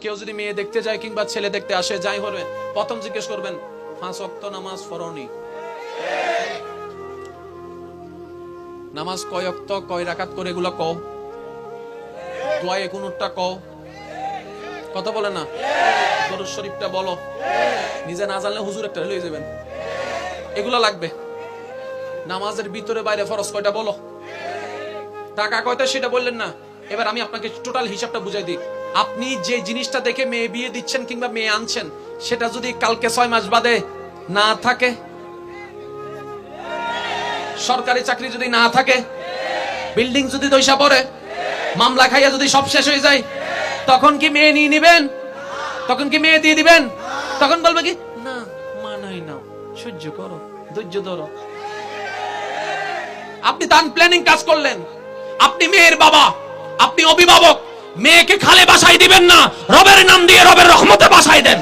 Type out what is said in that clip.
কেউ যদি মেয়ে দেখতে যায় কিংবা ছেলে দেখতে আসে, যাই হবে, প্রথম জিজ্ঞেস করবেন 5 ওয়াক্ত নামাজ পড়নি? নামাজ কয় ওয়াক্ত, কয় রাকাত করে, এগুলো কও। দোয়ায়ে কুনুতটা কও। কথা বলে না? দরুদ শরীফটা বলো। নিজে না জানলে হুজুর একটা লয়ে যাবেন, এগুলো লাগবে। নামাজের ভিতরে বাইরে ফরজ কয়টা বলো। টাকা কয়টা সেটা বললেন না। এবার আমি আপনাকে টোটাল হিসাবটা বুঝাই দিই। আপনি যে জিনিসটা দেখে মেয়ে বিয়ে দিচ্ছেন কিংবা মেয়ে আনছেন, সেটা যদি কালকে 6 মাস বাদে না থাকে, সরকারি চাকরি যদি না থাকে, বিল্ডিং যদি দইসা পড়ে, মামলা খাইয়া যদি সব শেষ হয়ে যায়, তখন কি মেয়ে নিয়ে নিবেন? তখন কি মেয়ে দিয়ে দিবেন? তখন বলবে কি, না মানাই না, সহ্য করো, ধৈর্য ধরো। আপনি তান প্ল্যানিং কাজ করলেন, আপনি মেয়ের বাবা, আপনি অভিভাবক, মেয়েকে খালে বাসায় দিবেন না, রবের নাম দিয়ে রবের রহমতে বাসায় দেন।